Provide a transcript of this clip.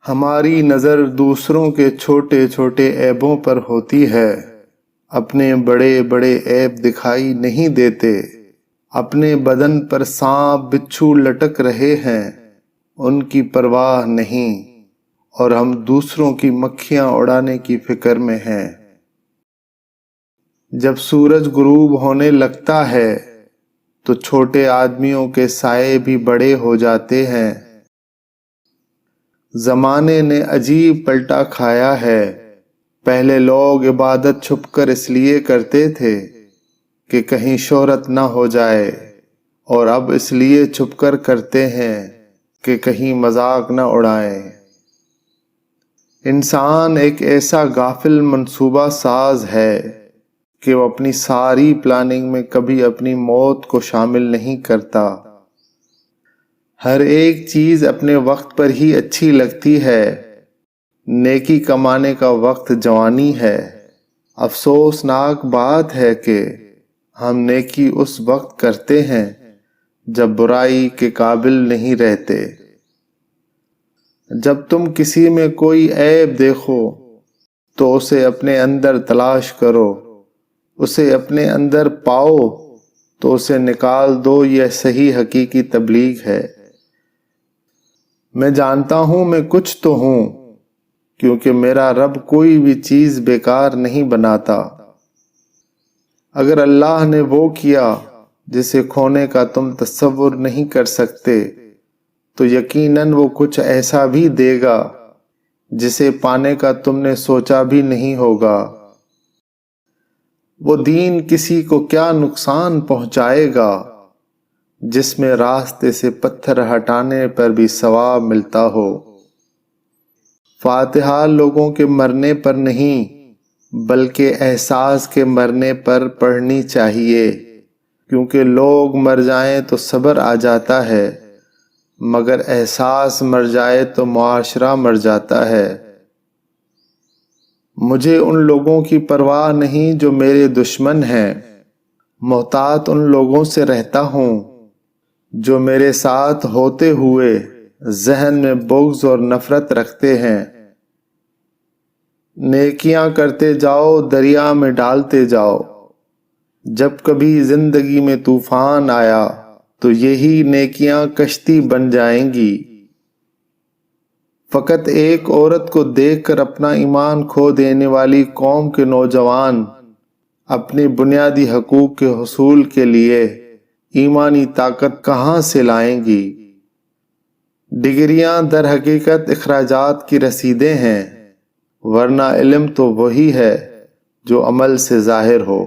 ہماری نظر دوسروں کے چھوٹے چھوٹے عیبوں پر ہوتی ہے، اپنے بڑے بڑے عیب دکھائی نہیں دیتے۔ اپنے بدن پر سانپ بچھو لٹک رہے ہیں، ان کی پرواہ نہیں، اور ہم دوسروں کی مکھیاں اڑانے کی فکر میں ہیں۔ جب سورج غروب ہونے لگتا ہے تو چھوٹے آدمیوں کے سائے بھی بڑے ہو جاتے ہیں۔ زمانے نے عجیب پلٹا کھایا ہے، پہلے لوگ عبادت چھپ کر اس لیے کرتے تھے کہ کہیں شہرت نہ ہو جائے، اور اب اس لیے چھپ کر کرتے ہیں کہ کہیں مذاق نہ اڑائیں۔ انسان ایک ایسا غافل منصوبہ ساز ہے کہ وہ اپنی ساری پلاننگ میں کبھی اپنی موت کو شامل نہیں کرتا۔ ہر ایک چیز اپنے وقت پر ہی اچھی لگتی ہے۔ نیکی کمانے کا وقت جوانی ہے۔ افسوسناک بات ہے کہ ہم نیکی اس وقت کرتے ہیں جب برائی کے قابل نہیں رہتے۔ جب تم کسی میں کوئی عیب دیکھو تو اسے اپنے اندر تلاش کرو، اسے اپنے اندر پاؤ تو اسے نکال دو۔ یہ صحیح حقیقی تبلیغ ہے۔ میں جانتا ہوں میں کچھ تو ہوں، کیونکہ میرا رب کوئی بھی چیز بیکار نہیں بناتا۔ اگر اللہ نے وہ کیا جسے کھونے کا تم تصور نہیں کر سکتے، تو یقیناً وہ کچھ ایسا بھی دے گا جسے پانے کا تم نے سوچا بھی نہیں ہوگا۔ وہ دین کسی کو کیا نقصان پہنچائے گا جس میں راستے سے پتھر ہٹانے پر بھی ثواب ملتا ہو۔ فاتحہ لوگوں کے مرنے پر نہیں بلکہ احساس کے مرنے پر پڑھنی چاہیے، کیونکہ لوگ مر جائیں تو صبر آ جاتا ہے، مگر احساس مر جائے تو معاشرہ مر جاتا ہے۔ مجھے ان لوگوں کی پرواہ نہیں جو میرے دشمن ہیں، محتاط ان لوگوں سے رہتا ہوں جو میرے ساتھ ہوتے ہوئے ذہن میں بغض اور نفرت رکھتے ہیں۔ نیکیاں کرتے جاؤ، دریا میں ڈالتے جاؤ۔ جب کبھی زندگی میں طوفان آیا تو یہی نیکیاں کشتی بن جائیں گی۔ فقط ایک عورت کو دیکھ کر اپنا ایمان کھو دینے والی قوم کے نوجوان اپنے بنیادی حقوق کے حصول کے لیے ایمانی طاقت کہاں سے لائیں گی؟ ڈگریاں در حقیقت اخراجات کی رسیدیں ہیں، ورنہ علم تو وہی ہے جو عمل سے ظاہر ہو۔